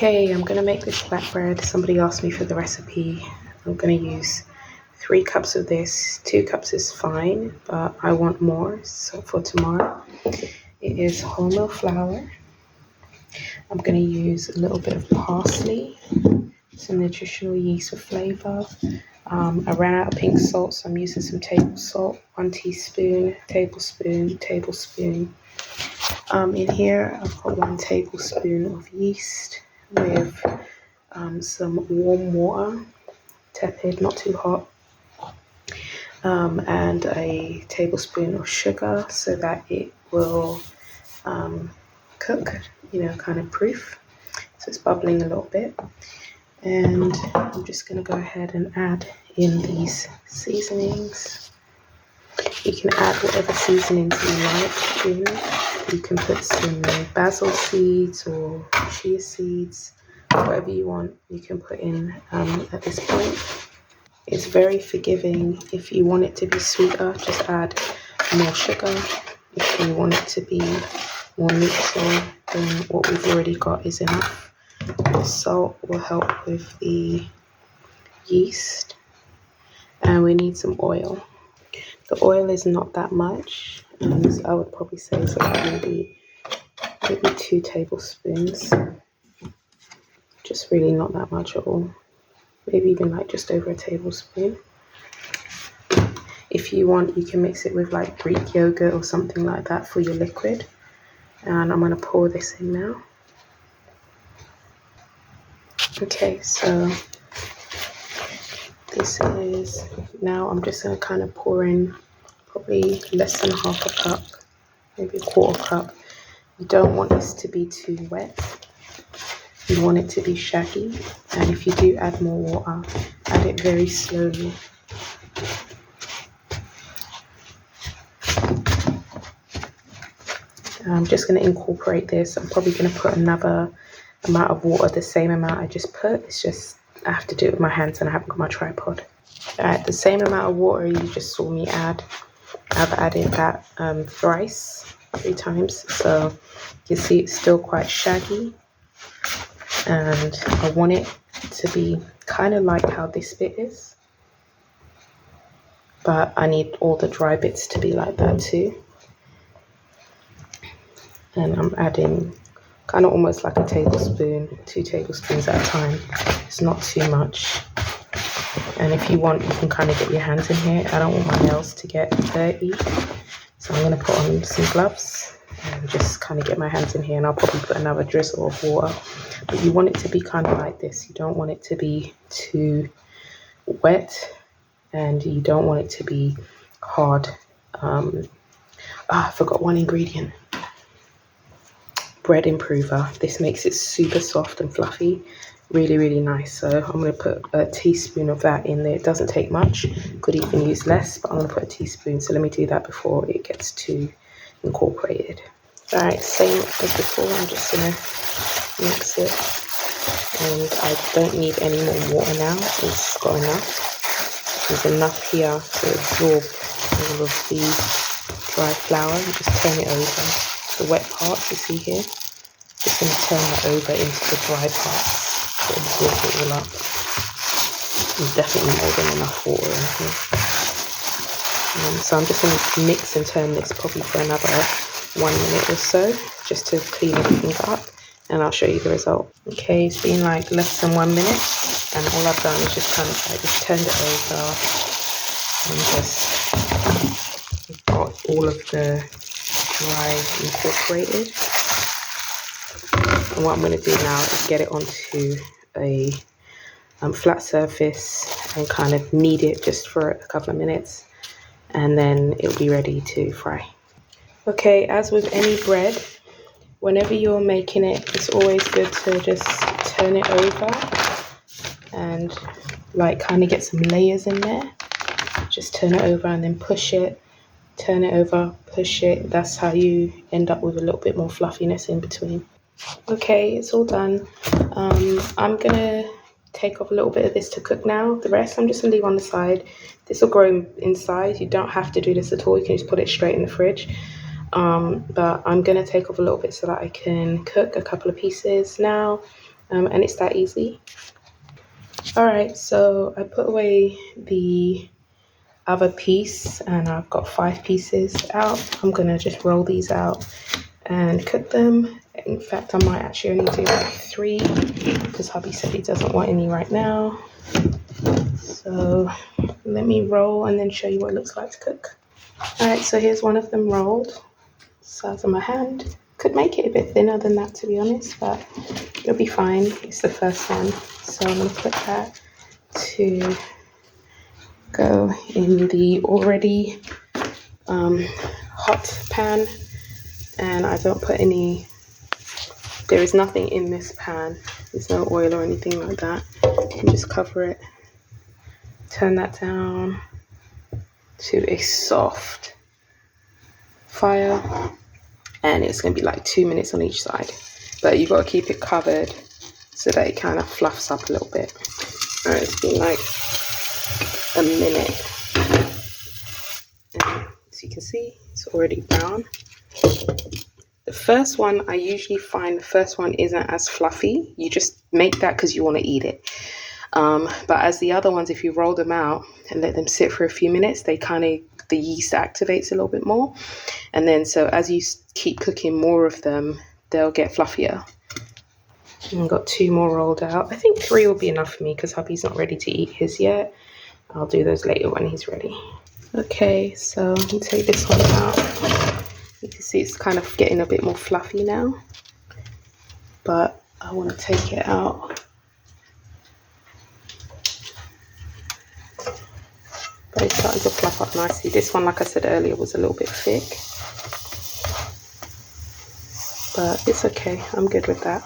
Okay, I'm gonna make this flatbread. Somebody asked me for the recipe. I'm gonna use 3 cups of this. 2 cups is fine, but I want more, so for tomorrow. It is wholemeal flour. I'm gonna use a little bit of parsley, some nutritional yeast for flavor. I ran out of pink salt, so I'm using some table salt, 1 teaspoon, tablespoon. In here, I've got 1 tablespoon of yeast with some warm water, tepid, not too hot, and a tablespoon of sugar so that it will cook, kind of proof. So it's bubbling a little bit. And I'm just going to go ahead and add in these seasonings. You can add whatever seasonings you like in. You can put some basil seeds or chia seeds, whatever you want, you can put in at this point. It's very forgiving. If you want it to be sweeter, just add more sugar. If you want it to be more neutral, then what we've already got is enough. The salt will help with the yeast, and we need some oil. The oil is not that much, so I would probably say it's like maybe 2 tablespoons. Just really not that much at all. Maybe even like just over a tablespoon. If you want, you can mix it with like Greek yogurt or something like that for your liquid. And I'm going to pour this in now. Okay, so this is, now I'm just going to kind of pour in probably less than half a cup, maybe a quarter cup. You don't want this to be too wet. You want it to be shaggy, and if you do add more water, add it very slowly. I'm just going to incorporate this. I'm probably going to put another amount of water, the same amount I just put. It's just I have to do it with my hands and I haven't got my tripod. Alright, the same amount of water you just saw me add, I've added that 3 times. So you see it's still quite shaggy, and I want it to be kind of like how this bit is, but I need all the dry bits to be like that too. And I'm adding kind of almost like a tablespoon, 2 tablespoons at a time. It's not too much. And if you want, you can kind of get your hands in here. I don't want my nails to get dirty, so I'm going to put on some gloves and just kind of get my hands in here, and I'll probably put another drizzle of water. But you want it to be kind of like this. You don't want it to be too wet, and you don't want it to be hard. I forgot one ingredient. Bread improver. This makes it super soft and fluffy. Really, really nice. So I'm going to put a teaspoon of that in there. It doesn't take much. Could even use less, but I'm going to put a teaspoon. So let me do that before it gets too incorporated. Alright, same as before. I'm just going to mix it. And I don't need any more water now. It's got enough. There's enough here to absorb all of the dry flour. You just turn it over. The wet part you see here, just going to turn that over into the dry parts to absorb it all up. There's definitely more than enough water in here. So I'm just going to mix and turn this probably for another 1 minute or so, just to clean everything up, and I'll show you the result. Okay, it's been like less than 1 minute, and all I've done is just kind of like just turned it over and just got all of the dry incorporated. And what I'm going to do now is get it onto a flat surface and kind of knead it just for a couple of minutes, and then it'll be ready to fry. Okay, as with any bread, whenever you're making it, it's always good to just turn it over and like kind of get some layers in there. Just turn it over and then push it. Turn it over, push it. That's how you end up with a little bit more fluffiness in between. Okay, it's all done. I'm gonna take off a little bit of this to cook now. The rest I'm just gonna leave on the side. This will grow inside. You don't have to do this at all. You can just put it straight in the fridge. But I'm gonna take off a little bit so that I can cook a couple of pieces now. and it's that easy. All right, so I put away the other piece and I've got 5 pieces out. I'm gonna just roll these out and cook them. In fact, I might actually only do like 3 because hubby said he doesn't want any right now. So let me roll and then show you what it looks like to cook. All right, so here's one of them rolled, size of my hand. Could make it a bit thinner than that, to be honest, but it'll be fine. It's the first one, so I'm gonna put that to go in the already hot pan, and I don't put any, there is nothing in this pan, there's no oil or anything like that. And just cover it, turn that down to a soft fire, and it's going to be like 2 minutes on each side, but you've got to keep it covered so that it kind of fluffs up a little bit. All right, it's been like a minute, and as you can see, it's already brown. The first one, I usually find the first one isn't as fluffy. You just make that because you want to eat it. But as the other ones, if you roll them out and let them sit for a few minutes, they kind of, the yeast activates a little bit more. And then so as you keep cooking more of them, they'll get fluffier. I've got 2 more rolled out. I think 3 will be enough for me because hubby's not ready to eat his yet. I'll do those later when he's ready. Okay, so I'm gonna take this one out. You can see it's kind of getting a bit more fluffy now, but I want to take it out. But it's starting to fluff up nicely. This one, like I said earlier, was a little bit thick, but it's okay. I'm good with that.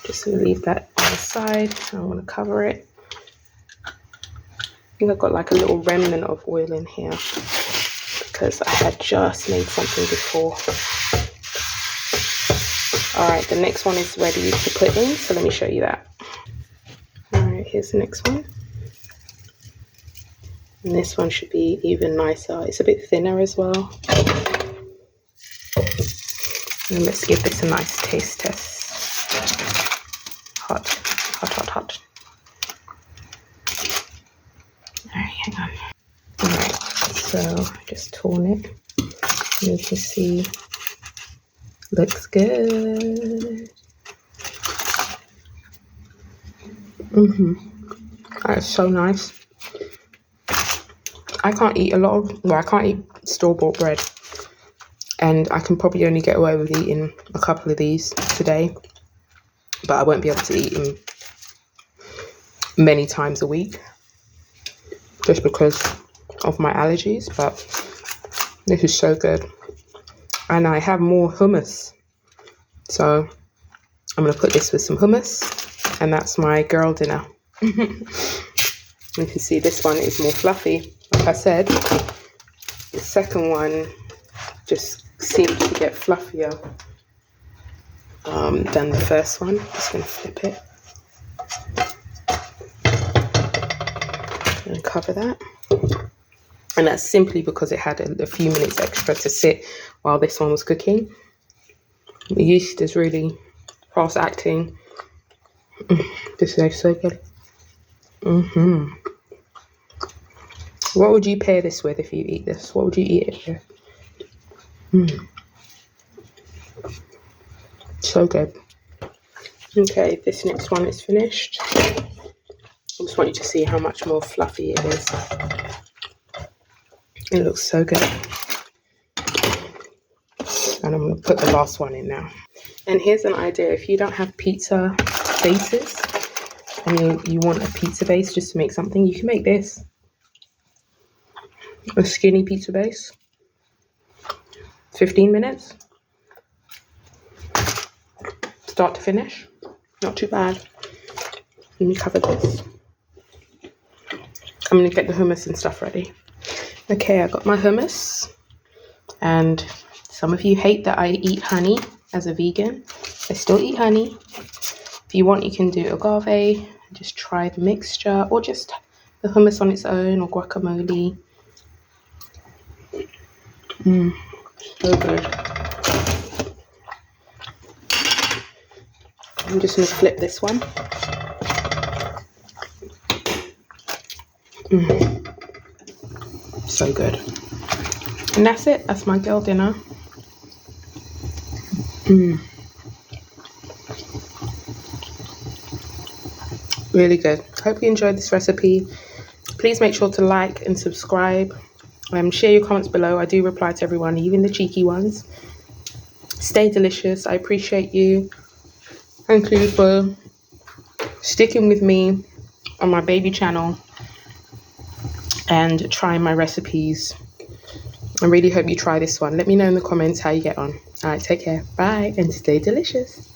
Just gonna leave that on the side. I want to cover it. I think I've got like a little remnant of oil in here because I had just made something before. All right, the next one is ready to put in, so let me show you that. All right, here's the next one. And this one should be even nicer. It's a bit thinner as well. And let's give this a nice taste test. Hot, hot, hot, hot. All right, hang on. All right, so just torn it. And you can see, looks good. That's so nice. I can't eat a lot of, well, I can't eat store-bought bread. And I can probably only get away with eating a couple of these today. But I won't be able to eat them many times a week. Just because of my allergies. But this is so good. And I have more hummus. So I'm going to put this with some hummus. And that's my girl dinner. You can see this one is more fluffy. Like I said, the second one just seems to get fluffier than the first one. Just going to flip it and cover that. And that's simply because it had a few minutes extra to sit while this one was cooking. The yeast is really fast acting. This is so good. What would you pair this with if you eat this? What would you eat it with? So good. Okay, this next one is finished. I just want you to see how much more fluffy it is. It looks so good. And I'm going to put the last one in now. And here's an idea. If you don't have pizza bases and you want a pizza base just to make something, you can make this. A skinny pizza base. 15 minutes. Start to finish. Not too bad. Let me cover this. I'm going to get the hummus and stuff ready. Okay, I got my hummus. And some of you hate that I eat honey as a vegan. I still eat honey. If you want, you can do agave. Just try the mixture. Or just the hummus on its own. Or guacamole. So good. I'm just going to flip this one. So good. And that's it. That's my girl dinner. Really good. Hope you enjoyed this recipe. Please make sure to like and subscribe. Share your comments below. I do reply to everyone, even the cheeky ones. Stay delicious. I appreciate you. Thank you for sticking with me on my baby channel and trying my recipes. I really hope you try this one. Let me know in the comments how you get on. All right, take care. Bye, and stay delicious.